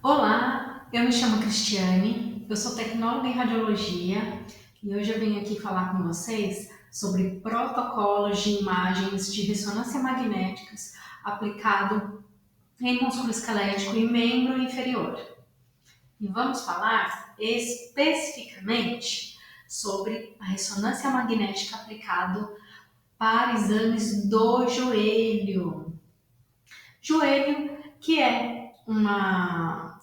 Olá, eu me chamo Cristiane, eu sou tecnóloga em radiologia e hoje eu venho aqui falar com vocês sobre protocolos de imagens de ressonância magnéticas aplicado em músculo esquelético e membro inferior. E vamos falar especificamente sobre a ressonância magnética aplicado para exames do joelho. Joelho, que é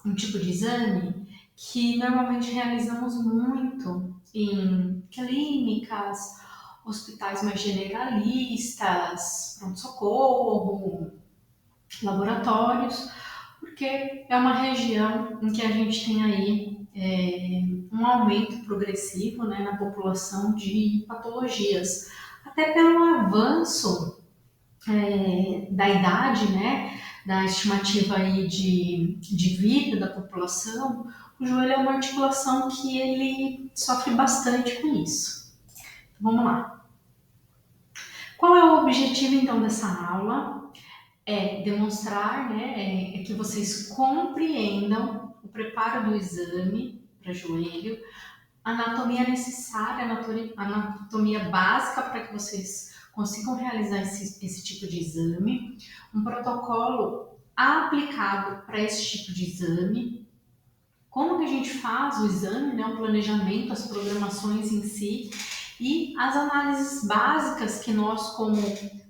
um tipo de exame que normalmente realizamos muito em clínicas, hospitais mais generalistas, pronto-socorro, laboratórios, porque é uma região em que a gente tem aí um aumento progressivo, né, na população de patologias, até pelo avanço da idade, né, da estimativa aí de vida da população, o joelho é uma articulação que ele sofre bastante com isso. Então, vamos lá. Qual é o objetivo então dessa aula? É demonstrar, né, que vocês compreendam o preparo do exame para joelho, a anatomia necessária, a anatomia básica para que vocês consigam realizar esse tipo de exame, um protocolo aplicado para esse tipo de exame, como que a gente faz o exame, né, o planejamento, as programações em si e as análises básicas que nós, como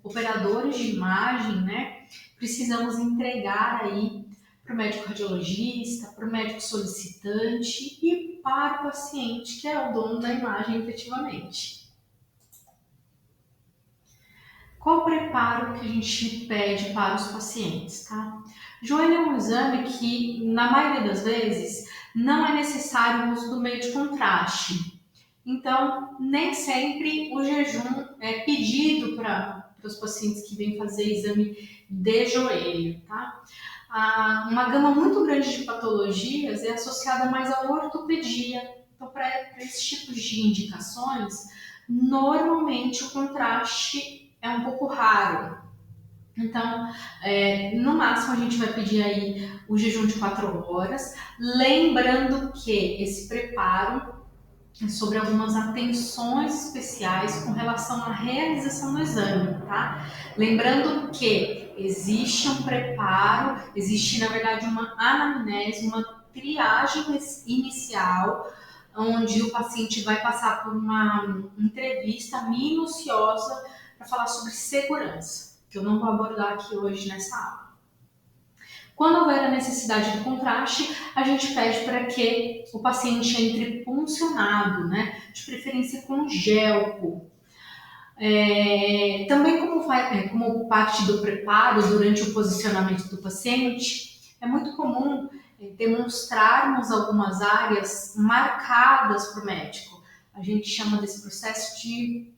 operadores de imagem, né, precisamos entregar aí para o médico radiologista, para o médico solicitante e para o paciente, que é o dono da imagem efetivamente. Qual o preparo que a gente pede para os pacientes, tá? Joelho é um exame que, na maioria das vezes, não é necessário o uso do meio de contraste. Então, nem sempre o jejum é pedido para os pacientes que vêm fazer exame de joelho, tá? Uma gama muito grande de patologias é associada mais à ortopedia. Então, para esses tipos de indicações, normalmente o contraste é um pouco raro. Então, no máximo a gente vai pedir aí o jejum de 4 horas, lembrando que esse preparo é sobre algumas atenções especiais com relação à realização do exame, tá? Lembrando que existe um preparo, existe na verdade uma anamnese, uma triagem inicial, onde o paciente vai passar por uma entrevista minuciosa para falar sobre segurança, que eu não vou abordar aqui hoje nessa aula. Quando houver a necessidade do contraste, a gente pede para que o paciente entre puncionado, né? De preferência com gelco. Também como parte do preparo durante o posicionamento do paciente, é muito comum demonstrarmos algumas áreas marcadas para o médico. A gente chama desse processo de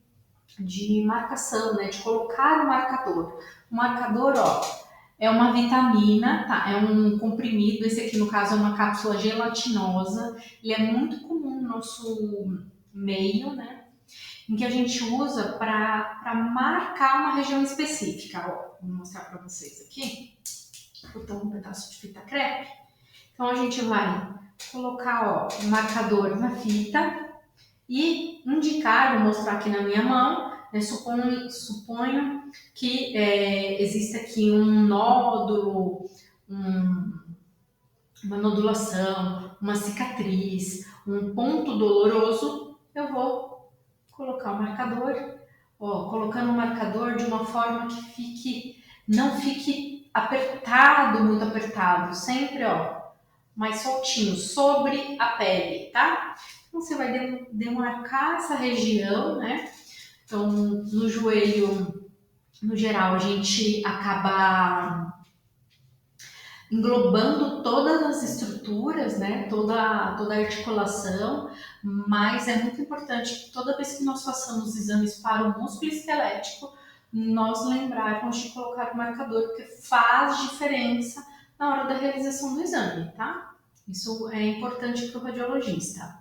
marcação, né? De colocar o marcador. O marcador, ó, é uma vitamina, tá? É um comprimido. Esse aqui, no caso, é uma cápsula gelatinosa. Ele é muito comum no nosso meio, né? Em que a gente usa para marcar uma região específica. Ó, vou mostrar para vocês aqui. Vou botar um pedaço de fita crepe. Então, a gente vai colocar, ó, o marcador na fita e indicar, vou mostrar aqui na minha mão, né, suponho que existe aqui um nódulo, uma nodulação, uma cicatriz, um ponto doloroso, eu vou colocar o marcador, ó, colocando o marcador de uma forma que não fique apertado, muito apertado, sempre, ó, mais soltinho, sobre a pele, tá? Então, você vai demarcar essa região, né? Então, no joelho, no geral, a gente acaba englobando todas as estruturas, né? Toda a articulação, mas é muito importante que toda vez que nós façamos exames para o músculo esquelético, nós lembrarmos de colocar o marcador, porque faz diferença na hora da realização do exame, tá? Isso é importante para o radiologista.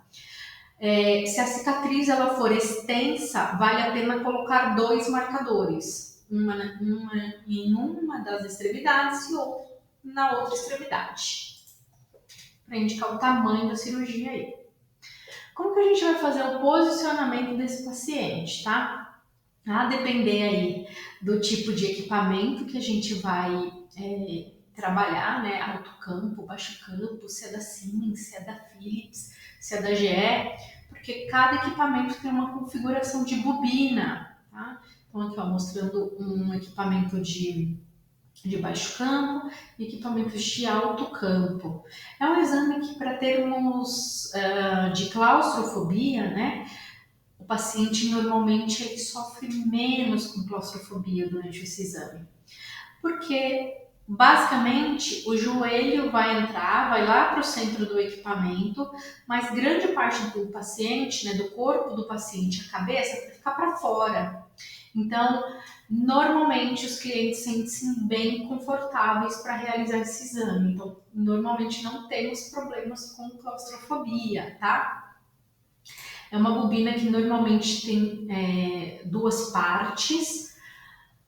Se a cicatriz ela for extensa, vale a pena colocar 2 marcadores, uma em uma das extremidades e outra na outra extremidade. para indicar o tamanho da cirurgia aí. Como que a gente vai fazer o posicionamento desse paciente, tá? A depender aí do tipo de equipamento que a gente vai trabalhar, né? Alto campo, baixo campo, se é da Siemens, se é da Philips, se é da GE, porque cada equipamento tem uma configuração de bobina, tá? Então aqui, ó, mostrando um equipamento de baixo campo e equipamentos de alto campo. É um exame que, para termos de claustrofobia, né, o paciente normalmente ele sofre menos com claustrofobia durante esse exame. Porque, basicamente, o joelho vai entrar, vai lá para o centro do equipamento, mas grande parte do paciente, né, do corpo do paciente, a cabeça, vai ficar para fora. Então, normalmente os clientes sentem-se bem confortáveis para realizar esse exame. Então, normalmente não temos problemas com claustrofobia, tá? É uma bobina que normalmente tem duas partes.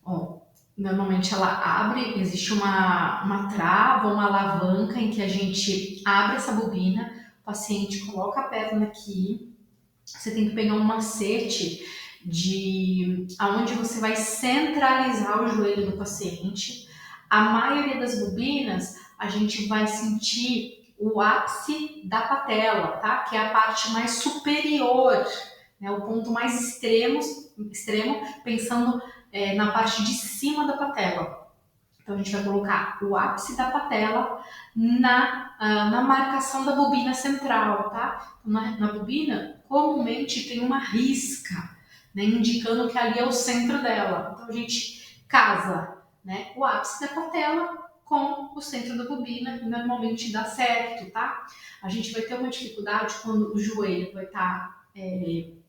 Ó, normalmente ela abre, existe uma trava, uma alavanca em que a gente abre essa bobina, o paciente coloca a perna aqui, você tem que pegar um macete de aonde você vai centralizar o joelho do paciente. A maioria das bobinas a gente vai sentir o ápice da patela, tá? Que é a parte mais superior, né? O ponto mais extremo pensando na parte de cima da patela. Então a gente vai colocar o ápice da patela na marcação da bobina central, tá? Na bobina, comumente tem uma risca, né, indicando que ali é o centro dela. Então a gente casa, né, o ápice da patela com o centro da bobina e normalmente dá certo, tá? A gente vai ter uma dificuldade quando o joelho vai estar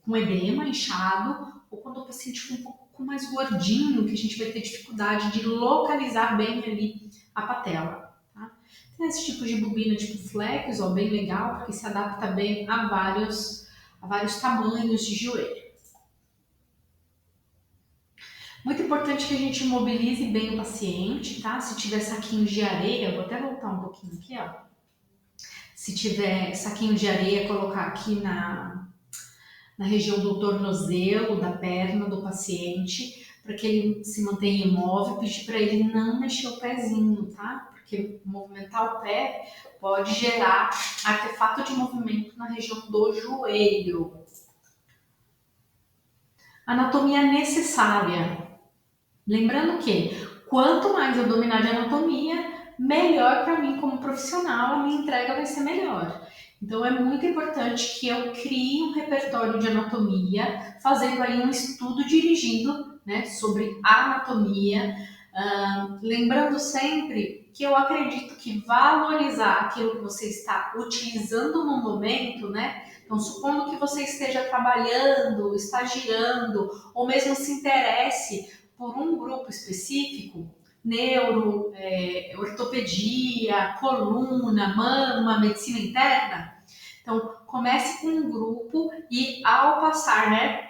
com edema, inchado, ou quando o paciente for um pouco mais gordinho, que a gente vai ter dificuldade de localizar bem ali a patela. Tá? Tem esse tipo de bobina tipo flex, ó, bem legal, porque se adapta bem a vários tamanhos de joelho. Muito importante que a gente mobilize bem o paciente, tá? Se tiver saquinho de areia, vou até voltar um pouquinho aqui, ó. Se tiver saquinho de areia, colocar aqui na região do tornozelo, da perna do paciente, para que ele se mantenha imóvel, pedir para ele não mexer o pezinho, tá? Porque movimentar o pé pode gerar artefato de movimento na região do joelho. Anatomia necessária. Lembrando que quanto mais eu dominar de anatomia, melhor para mim como profissional, a minha entrega vai ser melhor. Então é muito importante que eu crie um repertório de anatomia, fazendo aí um estudo dirigido, né, sobre a anatomia, lembrando sempre que eu acredito que valorizar aquilo que você está utilizando no momento, né? Então, supondo que você esteja trabalhando, estagiando, ou mesmo se interesse por um grupo específico, neuro, ortopedia, coluna, mama, medicina interna. Então, comece com um grupo e ao passar, né,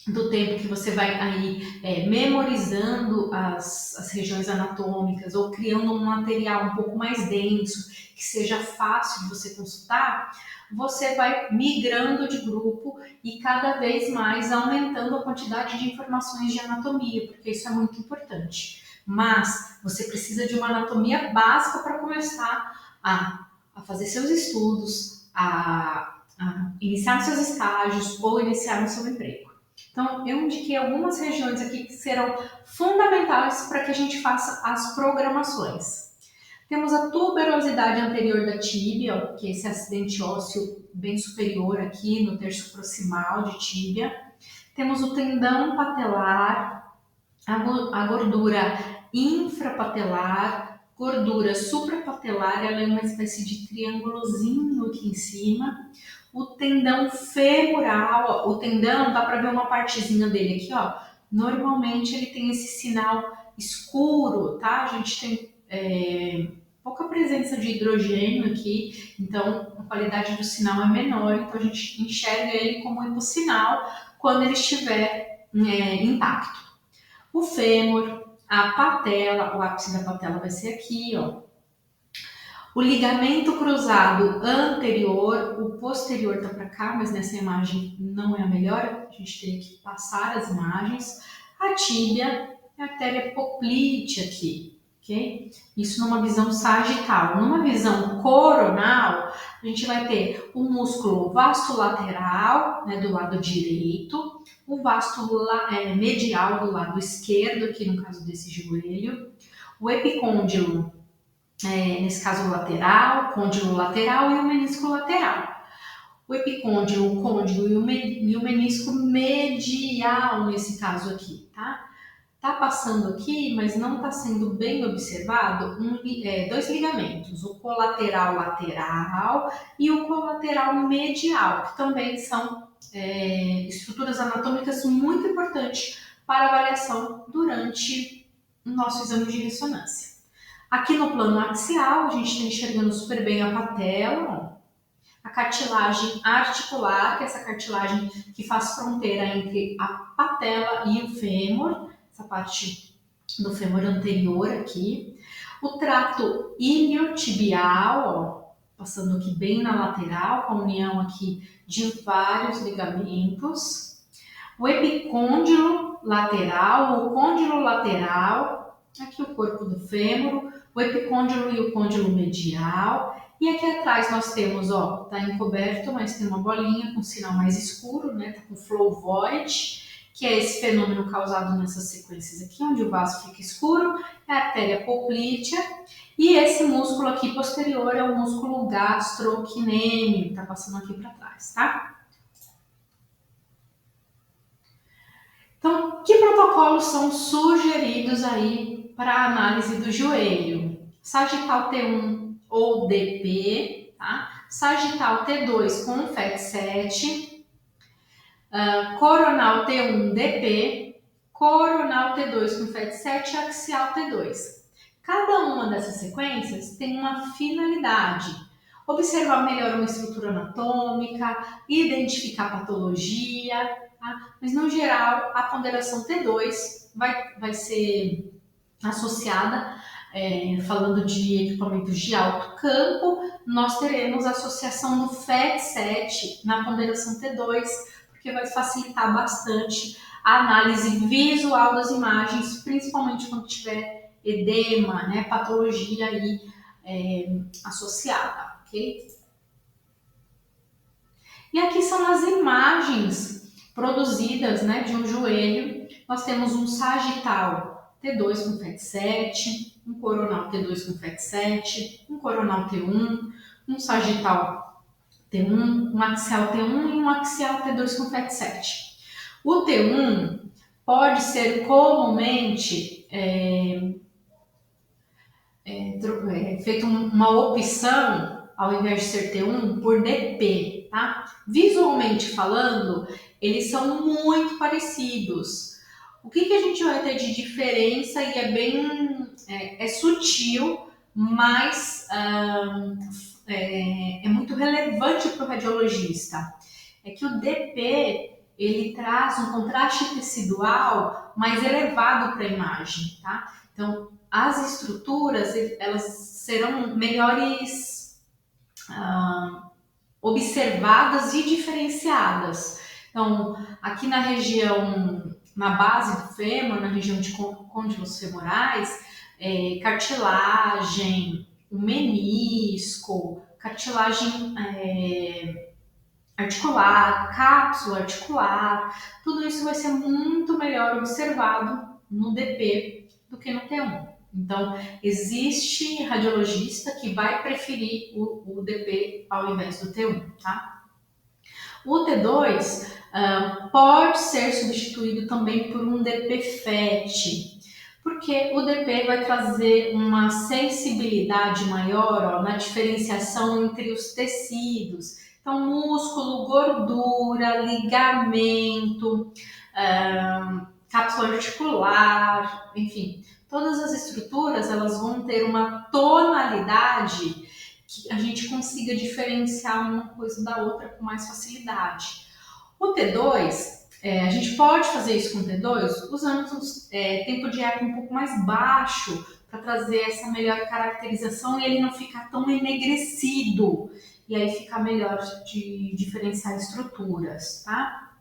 do tempo que você vai aí memorizando as regiões anatômicas ou criando um material um pouco mais denso, que seja fácil de você consultar, você vai migrando de grupo e cada vez mais aumentando a quantidade de informações de anatomia, porque isso é muito importante. Mas você precisa de uma anatomia básica para começar a fazer seus estudos, a iniciar os seus estágios ou iniciar no seu emprego. Então, eu indiquei algumas regiões aqui que serão fundamentais para que a gente faça as programações. Temos a tuberosidade anterior da tíbia, que é esse acidente ósseo bem superior aqui no terço proximal de tíbia. Temos o tendão patelar, a gordura infrapatelar, gordura suprapatelar, ela é uma espécie de triângulozinho aqui em cima. O tendão femoral, o tendão, dá para ver uma partezinha dele aqui, ó. Normalmente ele tem esse sinal escuro, tá? A gente tem pouca presença de hidrogênio aqui, então a qualidade do sinal é menor, então a gente enxerga ele como hipossinal quando ele estiver intacto. O fêmur, a patela, o ápice da patela vai ser aqui, ó. O ligamento cruzado anterior, o posterior tá para cá, mas nessa imagem não é a melhor, a gente teria que passar as imagens. A tíbia e a artéria poplite aqui, ok? Isso numa visão sagital. Numa visão coronal, a gente vai ter o músculo vasto-lateral, né, do lado direito, o vasto medial do lado esquerdo, aqui no caso desse joelho, o epicôndilo, nesse caso lateral, côndilo lateral e o menisco lateral. O epicôndilo, o côndilo e o menisco medial nesse caso aqui, tá? Tá passando aqui, mas não está sendo bem observado, dois ligamentos, o colateral lateral e o colateral medial, que também são estruturas anatômicas muito importantes para avaliação durante o nosso exame de ressonância. Aqui no plano axial, a gente está enxergando super bem a patela, ó. A cartilagem articular, que é essa cartilagem que faz fronteira entre a patela e o fêmur, essa parte do fêmur anterior aqui. O trato iliotibial, ó, passando aqui bem na lateral, com a união aqui de vários ligamentos. O epicôndilo lateral, o côndilo lateral, aqui o corpo do fêmur, o epicôndilo e o côndilo medial. E aqui atrás nós temos, ó, tá encoberto, mas tem uma bolinha com sinal mais escuro, né? Tá com flow void, que é esse fenômeno causado nessas sequências aqui, onde o vaso fica escuro, é a artéria poplítea. E esse músculo aqui posterior é o músculo gastrocnêmio, tá passando aqui para trás, tá? Então, que protocolos são sugeridos aí para análise do joelho? Sagital T1 ou DP, tá? Sagital T2 com FET7, coronal T1 DP, coronal T2 com FET7 e axial T2. Cada uma dessas sequências tem uma finalidade: observar melhor uma estrutura anatômica, identificar patologia, tá? Mas no geral a ponderação T2 vai ser associada, falando de equipamentos de alto campo, nós teremos a associação do FET7 na ponderação T2, porque vai facilitar bastante a análise visual das imagens, principalmente quando tiver edema, né, patologia aí associada, ok? E aqui são as imagens produzidas, né, de um joelho. Nós temos um sagital T2 com FET7, um coronal T2 com FET7, um coronal T1, um sagital T1, um axial T1 e um axial T2 com FET7. O T1 pode ser comumente feito uma opção, ao invés de ser T1, por DP, tá? Visualmente falando, eles são muito parecidos. O que a gente vai ter de diferença, e é sutil, mas é muito relevante para o radiologista, é que o DP ele traz um contraste tecidual mais elevado para a imagem, tá? Então, as estruturas elas serão melhores observadas e diferenciadas. Então, aqui na região, na base do fêmur, na região de côndilos femorais, cartilagem, o menisco, cartilagem articular, cápsula articular, tudo isso vai ser muito melhor observado no DP do que no T1. Então, existe radiologista que vai preferir o DP ao invés do T1, tá? O T2 pode ser substituído também por um DP-FET, porque o DP vai trazer uma sensibilidade maior, ó, na diferenciação entre os tecidos. Então, músculo, gordura, ligamento, cápsula articular, enfim, todas as estruturas elas vão ter uma tonalidade que a gente consiga diferenciar uma coisa da outra com mais facilidade. O T2, a gente pode fazer isso com o T2 usando tempo de eco um pouco mais baixo, para trazer essa melhor caracterização e ele não ficar tão enegrecido. E aí fica melhor de diferenciar estruturas, tá?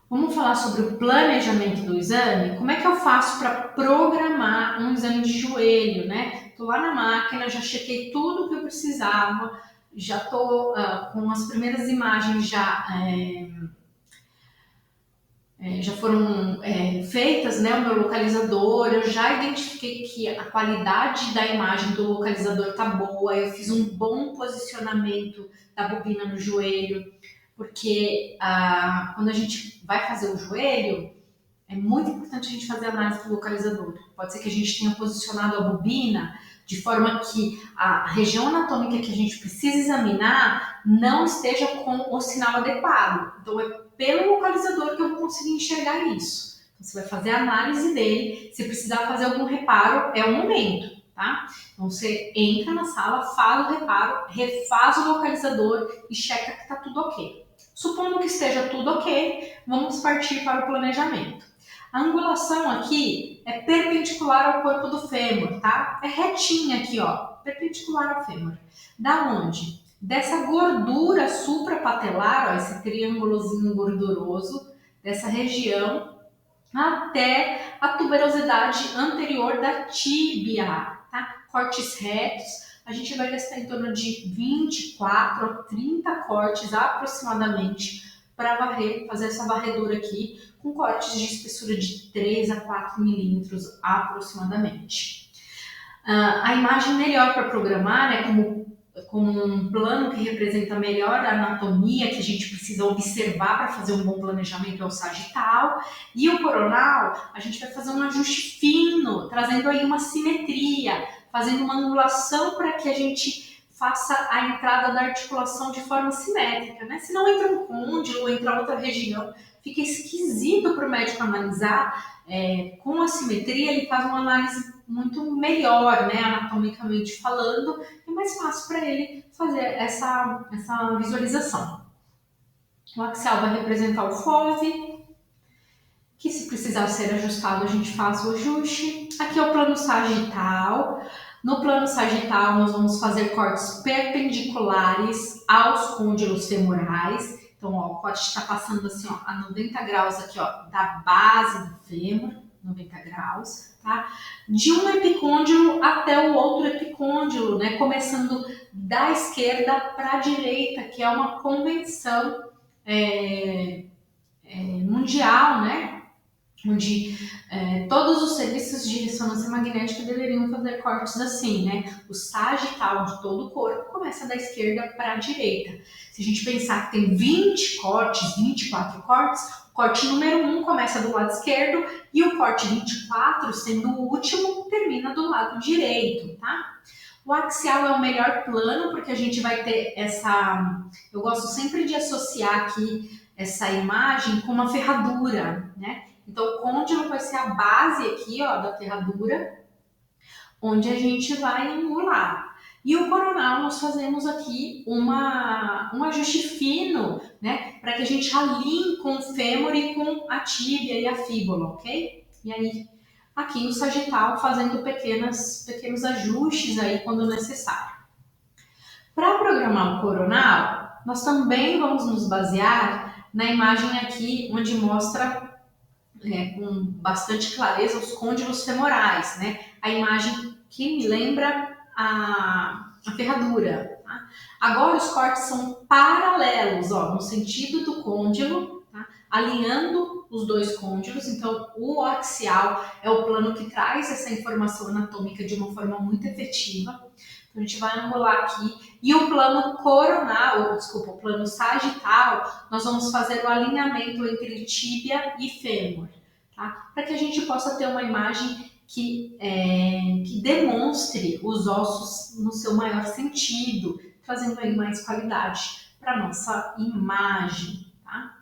Vamos falar sobre o planejamento do exame? Como é que eu faço para programar um exame de joelho, né? Estou lá na máquina, já chequei tudo que eu precisava, já estou com as primeiras imagens já foram feitas, né? O meu localizador, eu já identifiquei que a qualidade da imagem do localizador está boa, eu fiz um bom posicionamento da bobina no joelho, porque quando a gente vai fazer o joelho, é muito importante a gente fazer a análise do localizador. Pode ser que a gente tenha posicionado a bobina de forma que a região anatômica que a gente precisa examinar não esteja com o sinal adequado. Então, é pelo localizador que eu vou conseguir enxergar isso. Então, você vai fazer a análise dele. Se precisar fazer algum reparo, é o momento, tá? Então, você entra na sala, faz o reparo, refaz o localizador e checa que está tudo ok. Supondo que esteja tudo ok, vamos partir para o planejamento. A angulação aqui é perpendicular ao corpo do fêmur, tá? É retinha aqui, ó, perpendicular ao fêmur. Da onde? Dessa gordura suprapatelar, ó, esse triângulozinho gorduroso, dessa região, até a tuberosidade anterior da tíbia, tá? Cortes retos, a gente vai gastar em torno de 24 a 30 cortes aproximadamente para fazer essa varredura aqui, com cortes de espessura de 3 a 4 milímetros aproximadamente. A imagem melhor para programar, né, como um plano que representa melhor a anatomia que a gente precisa observar para fazer um bom planejamento é o sagital, e o coronal a gente vai fazer um ajuste fino, trazendo aí uma simetria, fazendo uma angulação para que a gente faça a entrada da articulação de forma simétrica, né? Se não entra um côndilo ou entra outra região, fica esquisito para o médico analisar. Com a simetria, ele faz uma análise muito melhor, né, anatomicamente falando, é mais fácil para ele fazer essa visualização. O axial vai representar o FOV, que se precisar ser ajustado, a gente faz o ajuste. Aqui é o plano sagital. No plano sagital, nós vamos fazer cortes perpendiculares aos côndilos femorais. Então, ó, o corte está passando assim, ó, a 90 graus aqui, ó, da base do fêmur, 90 graus, tá? De um epicôndilo até o outro epicôndilo, né? Começando da esquerda para a direita, que é uma convenção mundial, né? Onde todos os serviços de ressonância magnética deveriam fazer cortes assim, né? O sagital de todo o corpo começa da esquerda para a direita. Se a gente pensar que tem 20 cortes, 24 cortes, o corte número 1 começa do lado esquerdo e o corte 24, sendo o último, termina do lado direito, tá? O axial é o melhor plano porque a gente vai ter essa... Eu gosto sempre de associar aqui essa imagem com uma ferradura, né? Então, o côndilo vai ser a base aqui, ó, da ferradura, onde a gente vai angular. E o coronal, nós fazemos aqui um ajuste fino, né, para que a gente alinhe com o fêmur e com a tíbia e a fíbula, ok? E aí, aqui o sagital fazendo pequenos ajustes aí quando necessário. Para programar o coronal, nós também vamos nos basear na imagem aqui, onde mostra com bastante clareza os côndilos femorais, né? A imagem que me lembra a ferradura. Tá? Agora os cortes são paralelos, ó, no sentido do côndilo, tá? Alinhando os dois côndilos. Então, o axial é o plano que traz essa informação anatômica de uma forma muito efetiva. Então, a gente vai angular aqui. E o plano coronal, o plano sagital, nós vamos fazer o alinhamento entre tíbia e fêmur, tá? Para que a gente possa ter uma imagem que demonstre os ossos no seu maior sentido, trazendo aí mais qualidade para a nossa imagem, tá?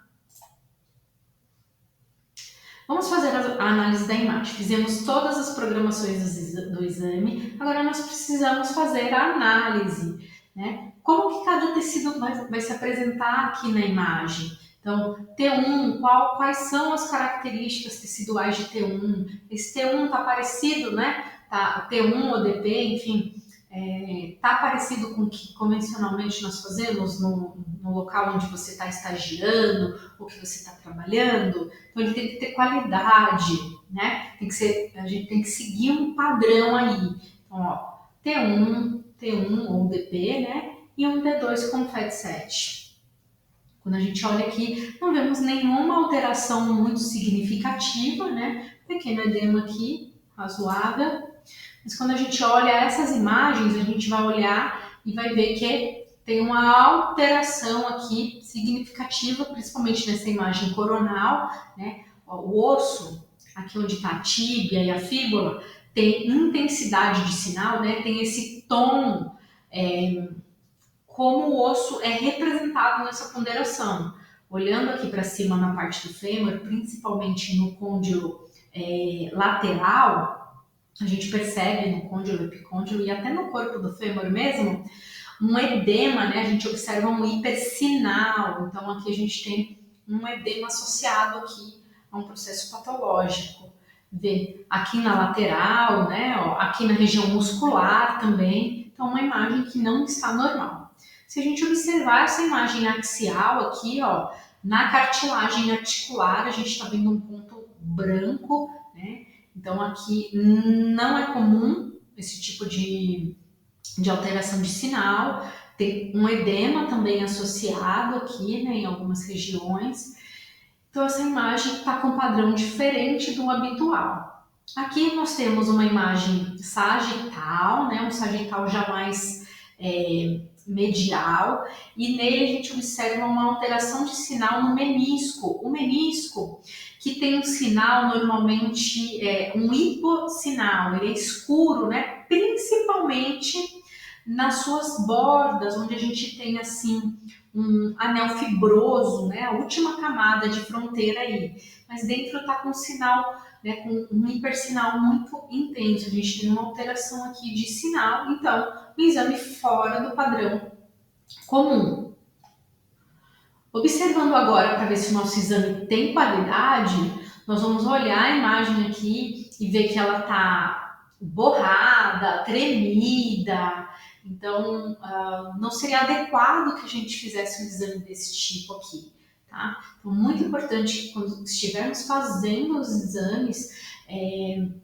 Vamos fazer a análise da imagem. Fizemos todas as programações do exame, agora nós precisamos fazer a análise, né? Como que cada tecido vai se apresentar aqui na imagem? Então, T1, quais são as características teciduais de T1? Esse T1 está parecido, né? Tá, T1 ou DP, enfim, está parecido com o que convencionalmente nós fazemos no local onde você está estagiando ou que você está trabalhando. Então, ele tem que ter qualidade, né? A gente tem que seguir um padrão aí. Então, ó, T1 ou DP, né? E um T2 com FAT7. Quando a gente olha aqui, não vemos nenhuma alteração muito significativa, né? Pequeno edema aqui, razoável. Mas quando a gente olha essas imagens, a gente vai olhar e vai ver que tem uma alteração aqui significativa, principalmente nessa imagem coronal, né? O osso, aqui onde está a tíbia e a fíbula, tem intensidade de sinal, né? Tem esse tom, como o osso é representado nessa ponderação. Olhando aqui para cima na parte do fêmur, principalmente no côndilo lateral, a gente percebe no côndilo epicôndilo e até no corpo do fêmur mesmo, um edema, né? A gente observa um hipersinal. Então aqui a gente tem um edema associado aqui a um processo patológico. Vê aqui na lateral, né? Ó, aqui na região muscular também. Então uma imagem que não está normal. Se a gente observar essa imagem axial aqui, ó, na cartilagem articular, a gente está vendo um ponto branco, né? Então aqui não é comum esse tipo de alteração de sinal. Tem um edema também associado aqui, né, em algumas regiões. Então essa imagem está com um padrão diferente do habitual. Aqui nós temos uma imagem sagital, né, um sagital já mais medial, e nele a gente observa uma alteração de sinal no menisco. O menisco, que tem um sinal normalmente, um hipossinal, ele é escuro, né, principalmente nas suas bordas, onde a gente tem assim um anel fibroso, né, a última camada de fronteira aí, mas dentro está com um sinal, né, com um hipersinal muito intenso. A gente tem uma alteração aqui de sinal, então um exame fora do padrão comum. Observando agora para ver se o nosso exame tem qualidade, nós vamos olhar a imagem aqui e ver que ela está borrada, tremida. Então, não seria adequado que a gente fizesse um exame desse tipo aqui, tá? Então, muito importante que quando estivermos fazendo os exames,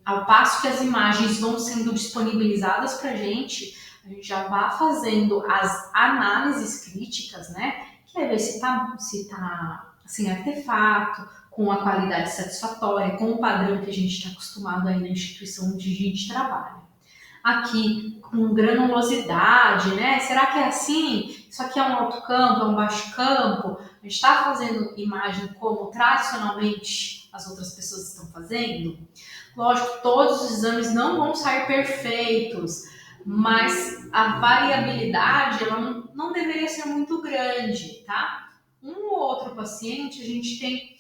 ao passo que as imagens vão sendo disponibilizadas para a gente já vá fazendo as análises críticas, né? Que é ver se tá assim, artefato, com a qualidade satisfatória, com o padrão que a gente está acostumado aí na instituição onde a gente trabalha. Aqui, com granulosidade, né? Será que é assim? Isso aqui é um alto campo, é um baixo campo? A gente está fazendo imagem como tradicionalmente as outras pessoas estão fazendo? Lógico, todos os exames não vão sair perfeitos, mas a variabilidade ela não deveria ser muito grande, tá? Um ou outro paciente, a gente tem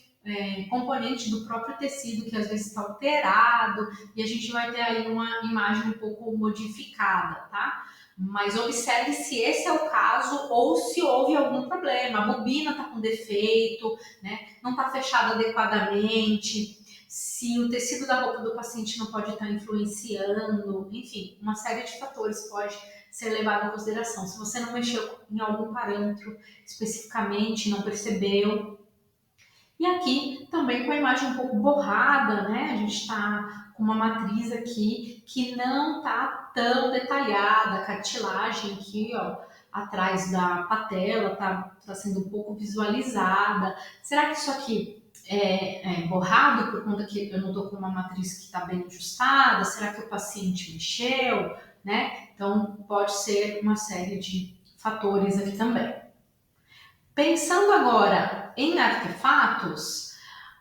componente do próprio tecido que às vezes está alterado e a gente vai ter aí uma imagem um pouco modificada, tá? Mas observe se esse é o caso ou se houve algum problema. A bobina está com defeito, né? Não está fechada adequadamente, se o tecido da roupa do paciente não pode estar influenciando, enfim, uma série de fatores pode ser levado em consideração. Se você não mexeu em algum parâmetro especificamente, não percebeu. E aqui também com a imagem um pouco borrada, né? A gente está com uma matriz aqui que não está tão detalhada, a cartilagem aqui, ó, atrás da patela está sendo um pouco visualizada. Será que isso aqui é borrado por conta que eu não estou com uma matriz que está bem ajustada? Será que o paciente mexeu, né? Então pode ser uma série de fatores aqui também. Pensando agora em artefatos,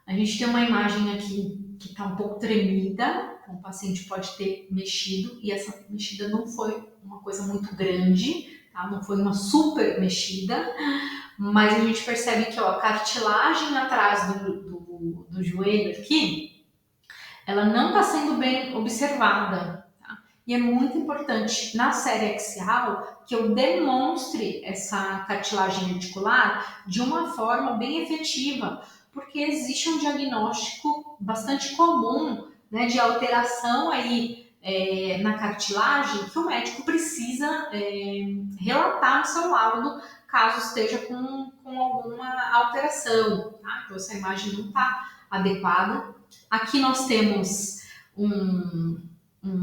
a gente tem uma imagem aqui que está um pouco tremida, então o paciente pode ter mexido e essa mexida não foi uma coisa muito grande, tá? Não foi uma super mexida, mas a gente percebe que ó, a cartilagem atrás do joelho aqui, ela não está sendo bem observada, tá? E é muito importante na série axial que eu demonstre essa cartilagem articular de uma forma bem efetiva, porque existe um diagnóstico bastante comum, né, de alteração aí na cartilagem que o médico precisa relatar no seu laudo caso esteja com alguma alteração. Tá? Então, essa imagem não está adequada. Aqui nós temos um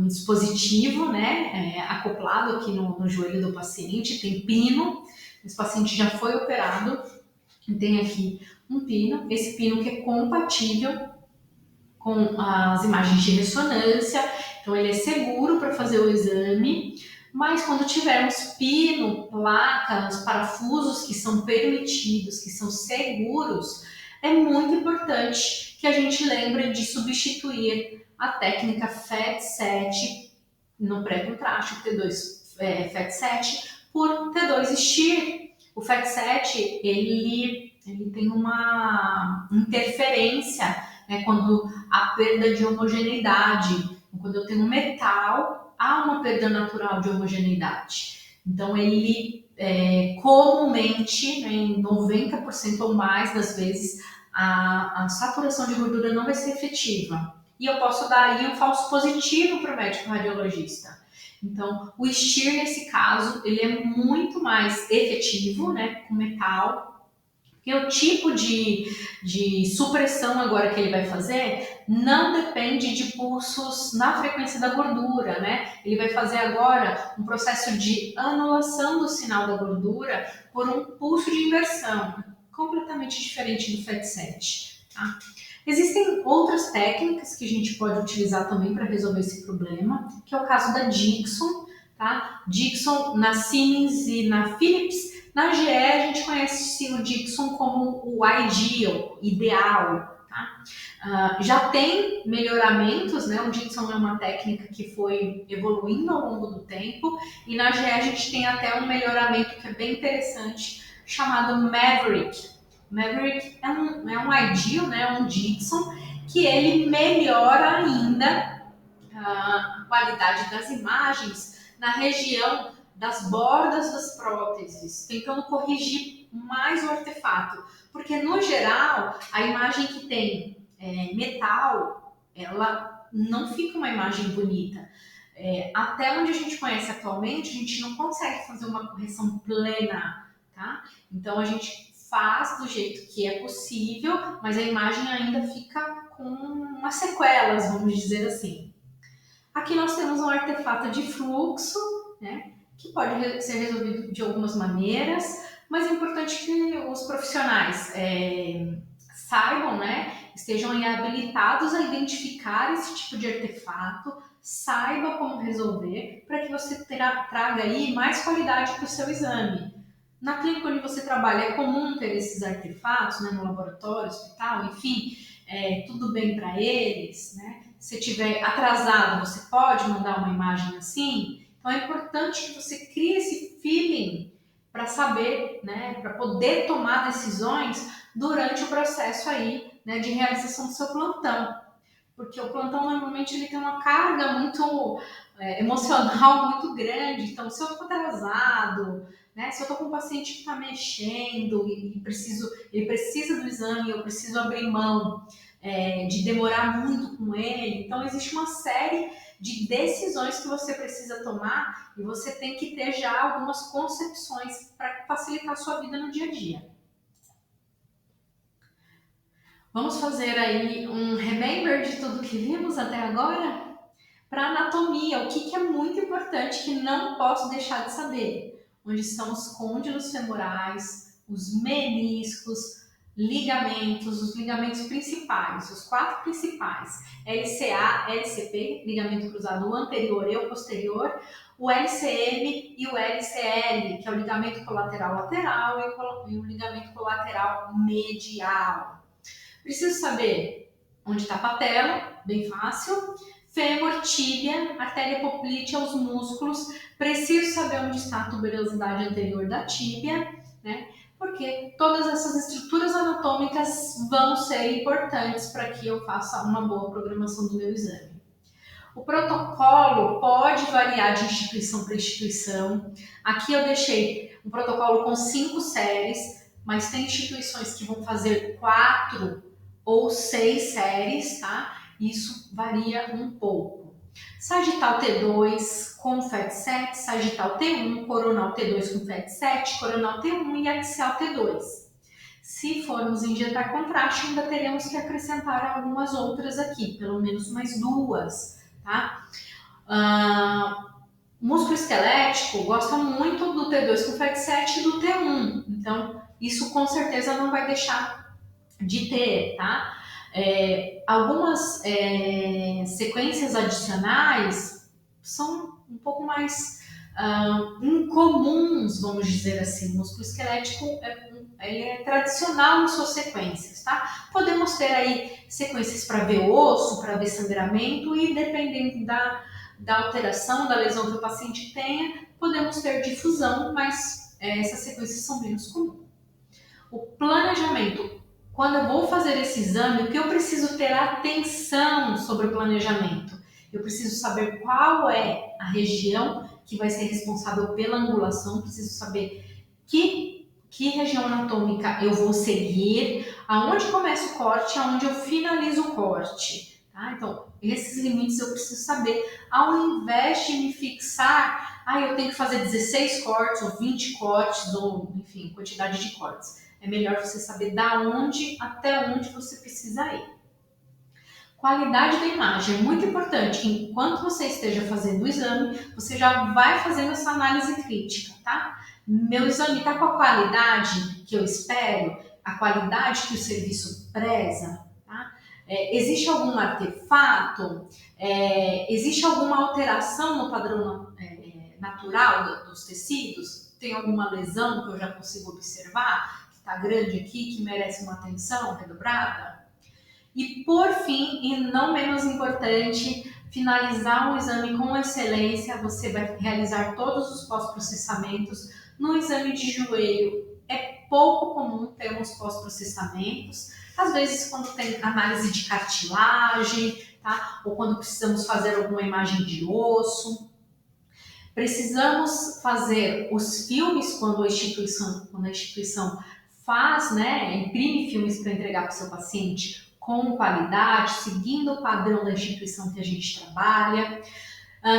dispositivo, né, acoplado aqui no joelho do paciente, tem pino, esse paciente já foi operado, e tem aqui um pino, esse pino que é compatível com as imagens de ressonância, então ele é seguro para fazer o exame, mas quando tivermos pino, placas, parafusos que são permitidos, que são seguros, é muito importante que a gente lembre de substituir a técnica FET7 no pré-contraste, o T2 FET7, por T2 STIR. O FET7 ele tem uma interferência, né, quando há perda de homogeneidade. Quando eu tenho metal, há uma perda natural de homogeneidade. Então, ele comumente, né, em 90% ou mais das vezes, a saturação de gordura não vai ser efetiva. E eu posso dar aí um falso positivo para o médico radiologista. Então, o STIR, nesse caso, ele é muito mais efetivo, né, com metal, porque o tipo de supressão agora que ele vai fazer não depende de pulsos na frequência da gordura, né? Ele vai fazer agora um processo de anulação do sinal da gordura por um pulso de inversão, completamente diferente do FET7. Tá? Existem outras técnicas que a gente pode utilizar também para resolver esse problema, que é o caso da Dixon, tá? Dixon na Siemens e na Philips. Na GE a gente conhece o Dixon como o ideal. Tá? Já tem melhoramentos, né? O Dixon é uma técnica que foi evoluindo ao longo do tempo e na GE a gente tem até um melhoramento que é bem interessante chamado Maverick. Maverick é um ideal, né? Um Dixon que ele melhora ainda a qualidade das imagens na região das bordas das próteses, tentando corrigir mais o artefato. Porque, no geral, a imagem que tem metal, ela não fica uma imagem bonita. Até onde a gente conhece atualmente, a gente não consegue fazer uma correção plena, tá? Então, a gente faz do jeito que é possível, mas a imagem ainda fica com umas sequelas, vamos dizer assim. Aqui nós temos um artefato de fluxo, né, que pode ser resolvido de algumas maneiras, mas é importante que os profissionais saibam, né, estejam habilitados a identificar esse tipo de artefato, saiba como resolver, para que você traga aí mais qualidade para o seu exame. Na clínica onde você trabalha é comum ter esses artefatos, né, no laboratório, hospital, enfim, tudo bem para eles, né? Se tiver atrasado, você pode mandar uma imagem assim. Então é importante que você crie esse feeling para saber, né, para poder tomar decisões durante o processo aí, né, de realização do seu plantão. Porque o plantão normalmente ele tem uma carga muito emocional muito grande. Então, se eu estou atrasado, né, se eu estou com um paciente que está mexendo e ele precisa do exame, eu preciso abrir mão de demorar muito com ele. Então, existe uma série de decisões que você precisa tomar e você tem que ter já algumas concepções para facilitar a sua vida no dia a dia. Vamos fazer aí um remember de tudo que vimos até agora? Para anatomia, o que é muito importante que não posso deixar de saber? Onde estão os côndilos femorais, os meniscos, ligamentos, os ligamentos principais, os 4 principais, LCA, LCP, ligamento cruzado anterior e o posterior, o LCM e o LCL, que é o ligamento colateral lateral e o ligamento colateral medial. Preciso saber onde está a patela, bem fácil. Fêmur, tíbia, artéria poplítea, os músculos. Preciso saber onde está a tuberosidade anterior da tíbia, né? Porque todas essas estruturas anatômicas vão ser importantes para que eu faça uma boa programação do meu exame. O protocolo pode variar de instituição para instituição. Aqui eu deixei um protocolo com 5 séries, mas tem instituições que vão fazer 4 ou 6 séries, tá? Isso varia um pouco. Sagital T2 com FET7, Sagital T1, Coronal T2 com FET7, Coronal T1 e Axial T2. Se formos injetar contraste, ainda teremos que acrescentar algumas outras aqui, pelo menos mais 2, tá? Músculo esquelético gosta muito do T2 com FET7 e do T1, então isso com certeza não vai deixar de ter, tá? Algumas sequências adicionais são um pouco mais incomuns, vamos dizer assim. O músculo esquelético ele é tradicional em suas sequências, tá? Podemos ter aí sequências para ver osso, para ver sangramento e dependendo da alteração, da lesão que o paciente tenha, podemos ter difusão, mas essas sequências são menos comuns. O planejamento. Quando eu vou fazer esse exame, o que eu preciso ter atenção sobre o planejamento? Eu preciso saber qual é a região que vai ser responsável pela angulação, preciso saber que região anatômica eu vou seguir, aonde começa o corte, aonde eu finalizo o corte. Tá? Então, esses limites eu preciso saber, ao invés de me fixar, eu tenho que fazer 16 cortes, ou 20 cortes, ou enfim, quantidade de cortes. É melhor você saber da onde até onde você precisa ir. Qualidade da imagem é muito importante. Enquanto você esteja fazendo o exame, você já vai fazendo essa análise crítica, tá? Meu exame está com a qualidade que eu espero, a qualidade que o serviço preza, tá? Existe algum artefato? Existe alguma alteração no padrão natural dos tecidos? Tem alguma lesão que eu já consigo observar? Está grande aqui, que merece uma atenção redobrada? E por fim, e não menos importante, finalizar um exame com excelência. Você vai realizar todos os pós-processamentos. No exame de joelho é pouco comum termos pós-processamentos. Às vezes quando tem análise de cartilagem, tá? Ou quando precisamos fazer alguma imagem de osso. Precisamos fazer os filmes quando a instituição faz, imprime filmes para entregar para o seu paciente com qualidade, seguindo o padrão da instituição que a gente trabalha.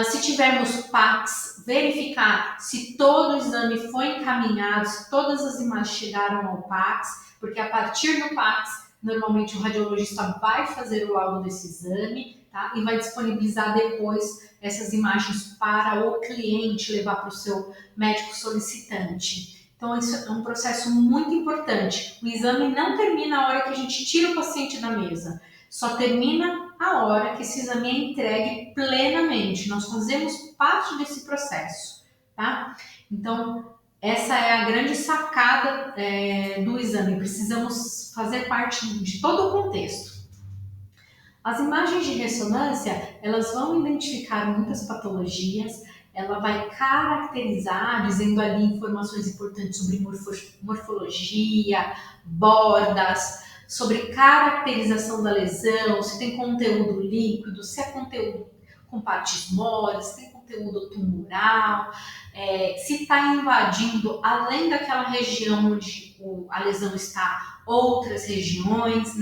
Se tivermos PACS, verificar se todo o exame foi encaminhado, se todas as imagens chegaram ao PACS, porque a partir do PACS, normalmente o radiologista vai fazer o laudo desse exame, tá? E vai disponibilizar depois essas imagens para o cliente levar para o seu médico solicitante. Então, isso é um processo muito importante. O exame não termina a hora que a gente tira o paciente da mesa, só termina a hora que esse exame é entregue plenamente. Nós fazemos parte desse processo, tá? Então, essa é a grande sacada do exame. Precisamos fazer parte de todo o contexto. As imagens de ressonância, elas vão identificar muitas patologias, ela vai caracterizar, dizendo ali informações importantes sobre morfologia, bordas, sobre caracterização da lesão, se tem conteúdo líquido, se é conteúdo com partes moles, se tem conteúdo tumoral, se está invadindo, além daquela região onde a lesão está, outras regiões,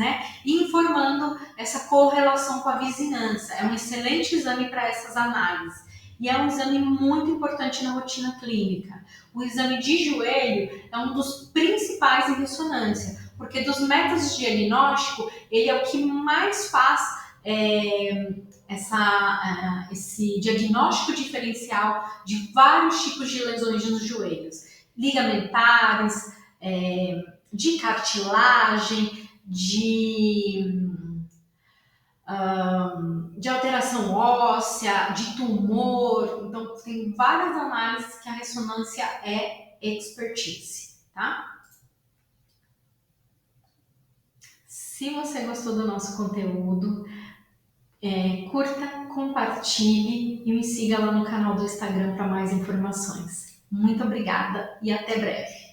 e informando essa correlação com a vizinhança. É um excelente exame para essas análises. E é um exame muito importante na rotina clínica. O exame de joelho é um dos principais em ressonância, porque dos métodos de diagnóstico, ele é o que mais faz esse diagnóstico diferencial de vários tipos de lesões nos joelhos. Ligamentares, de cartilagem, de alteração óssea, de tumor. Então, tem várias análises que a ressonância é expertise, tá? Se você gostou do nosso conteúdo, curta, compartilhe e me siga lá no canal do Instagram para mais informações. Muito obrigada e até breve!